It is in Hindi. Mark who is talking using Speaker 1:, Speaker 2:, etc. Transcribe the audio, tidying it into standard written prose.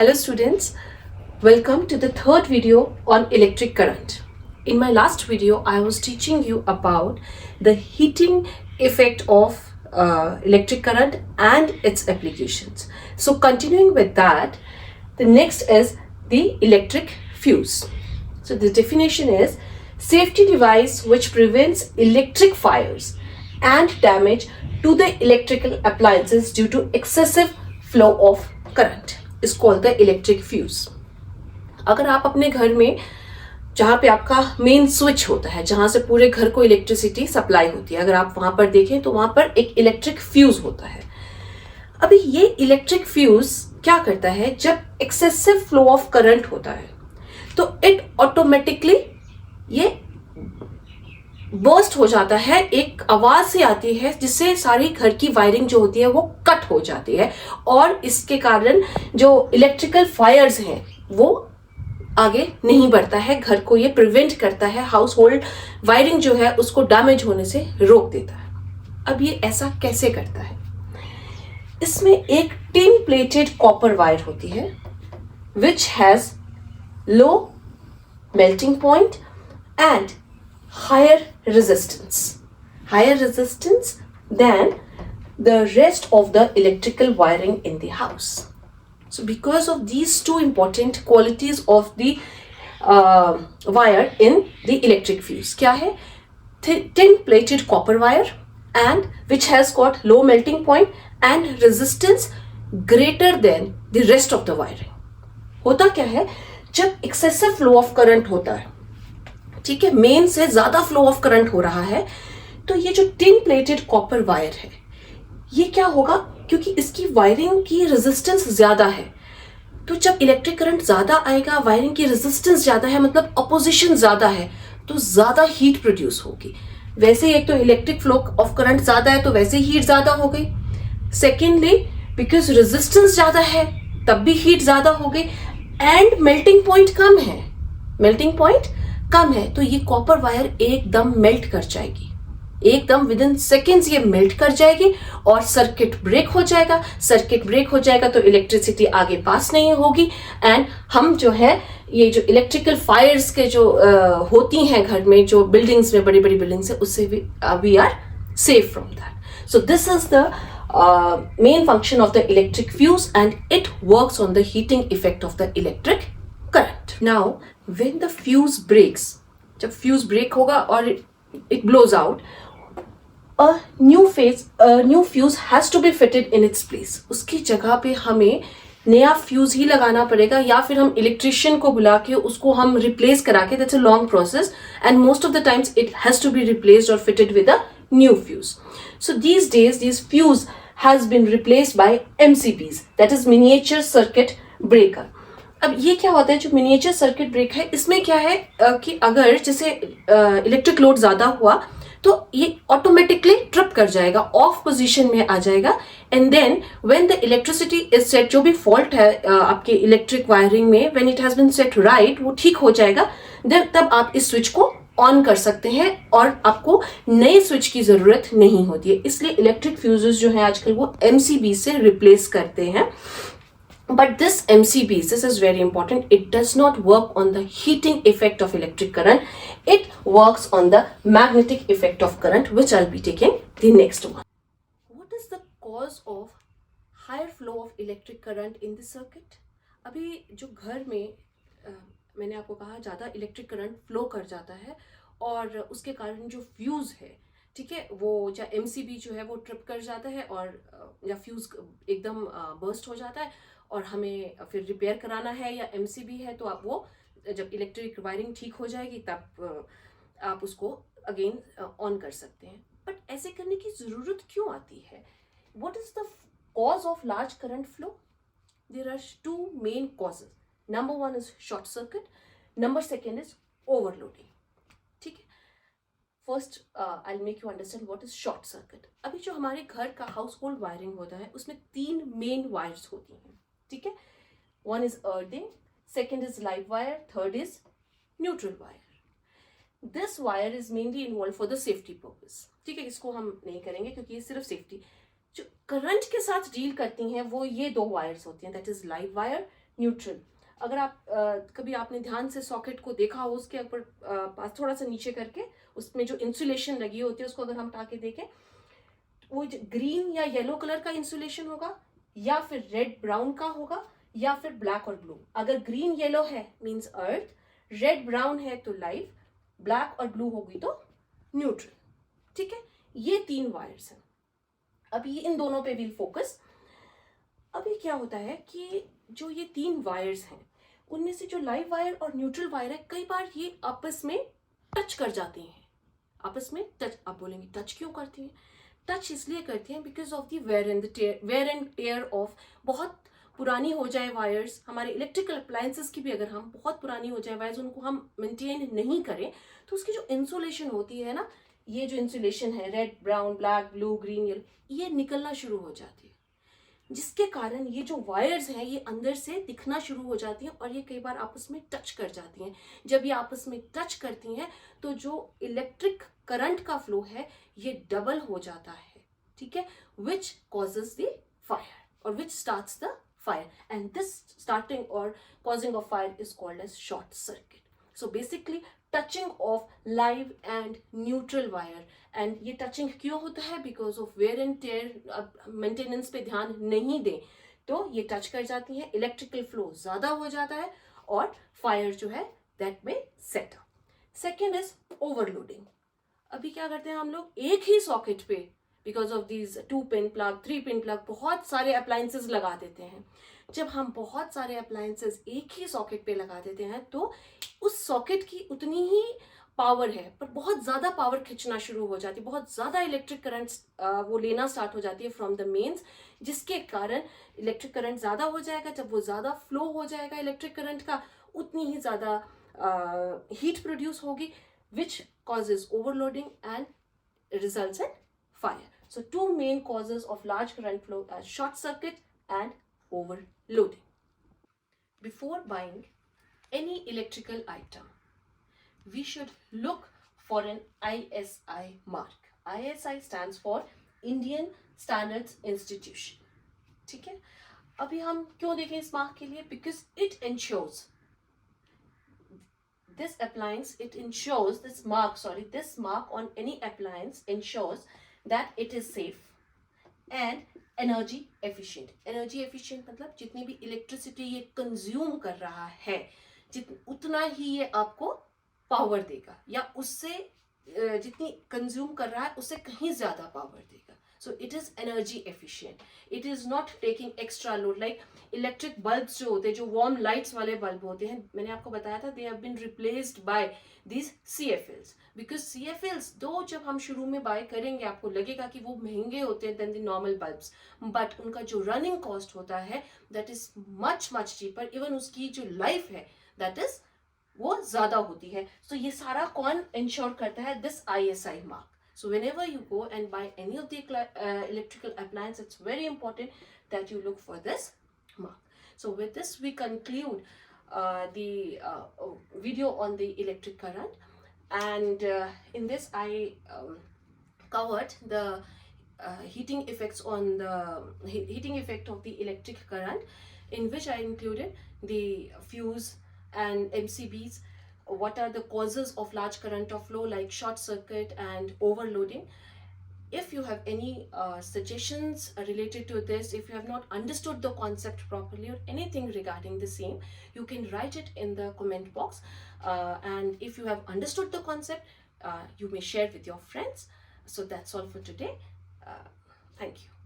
Speaker 1: Hello students, welcome to the third video on electric current. In my last video, I was teaching you about the heating effect of electric current and its applications. So continuing with that, the next is the electric fuse. So the definition is safety device which prevents electric fires and damage to the electrical appliances due to excessive flow of current is called the electric fuse. अगर आप अपने घर में जहाँ पे आपका मेन स्विच होता है, जहाँ से पूरे घर को इलेक्ट्रिसिटी सप्लाई होती है, अगर आप वहां पर देखें तो वहां पर एक इलेक्ट्रिक फ्यूज होता है. अभी ये इलेक्ट्रिक फ्यूज क्या करता है, जब एक्सेसिव फ्लो ऑफ करंट होता है तो इट ऑटोमेटिकली ये बर्स्ट हो जाता है, एक आवाज सी आती है जिससे सारी घर की वायरिंग जो होती है वो कट हो जाती है और इसके कारण जो इलेक्ट्रिकल फायर्स हैं वो आगे नहीं बढ़ता है, घर को ये प्रिवेंट करता है, हाउस होल्ड वायरिंग जो है उसको डैमेज होने से रोक देता है. अब ये ऐसा कैसे करता है? इसमें एक टिन प्लेटेड कॉपर वायर होती है which has low melting point and higher resistance than the rest of the electrical wiring in the house. So because of these two important qualities of the wire in the electric fuse, क्या है? Tin plated copper wire and which has got low melting point and resistance greater than the rest of the wiring. होता क्या है, जब excessive flow of current होता है, ठीक है, मेन से ज्यादा फ्लो ऑफ करंट हो रहा है, तो ये जो टिन प्लेटेड कॉपर वायर है ये क्या होगा, क्योंकि इसकी वायरिंग की रेजिस्टेंस ज्यादा है, तो जब इलेक्ट्रिक करंट ज्यादा आएगा, वायरिंग की रेजिस्टेंस ज्यादा है, मतलब अपोजिशन ज्यादा है, तो ज्यादा हीट प्रोड्यूस होगी. वैसे ही एक तो इलेक्ट्रिक फ्लो ऑफ करंट ज्यादा है तो वैसे ही हीट ज्यादा हो गई. सेकेंडली बिकॉज रेजिस्टेंस ज्यादा है तब भी हीट ज्यादा हो गई एंड मेल्टिंग पॉइंट कम है, तो ये कॉपर वायर एकदम मेल्ट कर जाएगी, एकदम विद इन सेकेंड्स ये मेल्ट कर जाएगी और सर्किट ब्रेक हो जाएगा तो इलेक्ट्रिसिटी आगे पास नहीं होगी एंड हम जो है ये जो इलेक्ट्रिकल फायर्स के जो होती हैं घर में, जो बिल्डिंग्स में, बड़ी बड़ी बिल्डिंग्स है, उससे भी we are safe from that. So this is the main function of the electric fuse and it works on the heating effect of the electric current. Now when the fuse breaks, जब fuse break होगा और it blows out, a new fuse has to be fitted in its place. उसकी जगह पे हमें नया फ्यूज ही लगाना पड़ेगा या फिर हम इलेक्ट्रिशियन को बुला के उसको हम रिप्लेस करा के, that's a long process and most of the times it has to be replaced और fitted with a new fuse. So these days these fuse has been replaced by MCBs, that is miniature circuit breaker. अब ये क्या होता है, जो मिनिएचर सर्किट ब्रेक है, इसमें क्या है कि अगर जैसे इलेक्ट्रिक लोड ज्यादा हुआ तो ये ऑटोमेटिकली ट्रिप कर जाएगा, ऑफ पोजीशन में आ जाएगा and then when the electricity is set, जो भी फॉल्ट है आपके इलेक्ट्रिक वायरिंग में, when it has been set right, वो ठीक हो जाएगा, देन तब आप इस स्विच को ऑन कर सकते हैं और आपको नए स्विच की जरूरत नहीं होती है. इसलिए इलेक्ट्रिक फ्यूजेस जो है आजकल वो MCB से रिप्लेस करते हैं. But this MCBs, this is very important, it does not work on the heating effect of electric current. It works on the magnetic effect of current, which I'll be taking the next one. What is the cause of higher flow of electric current in the circuit? अभी जो घर में मैंने आपको कहा ज़्यादा इलेक्ट्रिक करंट फ्लो कर जाता है और उसके कारण जो फ्यूज़ है, ठीक है, वो या MCB जो है वो ट्रिप कर जाता है और या फ्यूज़ एकदम बर्स्ट हो जाता है और हमें फिर रिपेयर कराना है, या MCB है तो आप वो जब इलेक्ट्रिक वायरिंग ठीक हो जाएगी तब आप उसको अगेन ऑन कर सकते हैं. बट ऐसे करने की ज़रूरत क्यों आती है? What is the cause of large current flow? There are two main causes. Number one is short circuit. Number second is overloading. ठीक है. First, I'll make you understand what is short circuit. अभी जो हमारे घर का हाउस होल्ड वायरिंग होता है उसमें 3 मेन वायर्स होती हैं, ठीक है. One is earthing, second is live wire, third is neutral wire. This wire is mainly involved for the safety purpose. ठीक है, इसको हम नहीं करेंगे क्योंकि ये सिर्फ सेफ्टी. जो करंट के साथ डील करती हैं वो ये 2 वायर्स होती हैं, that is live wire neutral. अगर आप कभी आपने ध्यान से सॉकेट को देखा हो, उसके ऊपर पास थोड़ा सा नीचे करके उसमें जो इंसुलेशन लगी होती है उसको अगर हम हटा के देखें, वो ग्रीन या येलो कलर का इंसुलेशन होगा, या फिर रेड ब्राउन का होगा, या फिर ब्लैक और ब्लू। अगर ग्रीन येलो है मीन्स अर्थ, रेड ब्राउन है तो लाइफ, ब्लैक और ब्लू होगी तो न्यूट्रल। ठीक है, ये 3 वायर्स हैं। अभी इन दोनों पे विल फोकस। अभी क्या होता है कि जो ये 3 वायर्स हैं उनमें से जो लाइव वायर और न्यूट्रल वायर है, कई बार ये आपस में टच कर जाती हैं। आपस में टच, आप बोलेंगे टच क्यों करती हैं? टच इसलिए करती हैं because of the wear and tear of. बहुत पुरानी हो जाए वायर्स, हमारे इलेक्ट्रिकल अप्लायंसेस की भी अगर हम बहुत पुरानी हो जाए वायर्स, उनको हम मेंटेन नहीं करें तो उसकी जो इंसुलेशन होती है ना, ये जो इंसुलेशन है red brown black blue green yellow, ये निकलना शुरू हो जाती है, जिसके कारण ये जो वायर्स हैं ये अंदर से दिखना शुरू हो जाती हैं और ये कई बार आपस में टच कर जाती हैं। जब ये आपस में टच करती हैं तो जो इलेक्ट्रिक करंट का फ्लो है ये डबल हो जाता है। ठीक है, which causes the fire or which starts the fire, and this starting or causing of fire is called as short circuit. So basically touching of live and neutral wire, and ये टचिंग क्यों होता है? Because of wear and tear, maintenance पे ध्यान नहीं दें तो ये टच कर जाती हैं, इलेक्ट्रिकल फ्लो ज्यादा हो जाता है और फायर जो है दैट में set up. Second is overloading. अभी क्या करते हैं हम लोग, एक ही सॉकेट पे because of these 2 pin plug 3 pin plug बहुत सारे अप्लायंसेस लगा देते हैं। जब हम बहुत सारे अप्लायंसेस एक ही सॉकेट पे लगा देते हैं तो उस सॉकेट की उतनी ही पावर है पर बहुत ज्यादा पावर खींचना शुरू हो जाती है, बहुत ज्यादा इलेक्ट्रिक करंट वो लेना स्टार्ट हो जाती है फ्रॉम द मेन्स, जिसके कारण इलेक्ट्रिक करंट ज्यादा हो जाएगा। जब वो ज्यादा फ्लो हो जाएगा इलेक्ट्रिक करंट का, उतनी ही ज्यादा हीट प्रोड्यूस होगी, विच causes overloading and results in fire. So 2 main causes of large current flow are short circuit and overloading. Before buying any electrical item, we should look for an ISI mark. ISI stands for Indian Standards Institution. ठीक है, अभी हम क्यों देखें इस मार्क के लिए? Because it ensures this mark on any appliance ensures that it is safe and energy efficient. Energy efficient मतलब जितनी भी इलेक्ट्रिसिटी ये कंज्यूम कर रहा है उतना ही ये आपको पावर देगा, या उससे जितनी कंज्यूम कर रहा है उससे कहीं ज्यादा पावर देगा। So it is energy efficient, it is not taking extra load. Like electric bulbs जो होते हैं, जो वार्म लाइट्स वाले बल्ब होते हैं, मैंने आपको बताया था they have been replaced by this CFLs, because CFLs दो जब हम शुरू में बाय करेंगे आपको लगेगा कि वो महंगे होते हैं then the normal bulbs, but उनका जो रनिंग कॉस्ट होता है that is much much cheaper. Even उसकी जो लाइफ है दैट इज वो ज्यादा होती है। सो ये सारा कौन इंश्योर करता है? This ISI mark. So whenever you go and buy any of the electrical appliance, it's very important that you look for this mark. So with this we conclude the video on the electric current, and in this I covered the heating effects on the heating effect of the electric current, in which I included the fuse and MCBs, what are the causes of large current of flow like short circuit and overloading. If you have any suggestions related to this, if you have not understood the concept properly or anything regarding the same, you can write it in the comment box, and if you have understood the concept, you may share with your friends. So that's all for today. Thank you.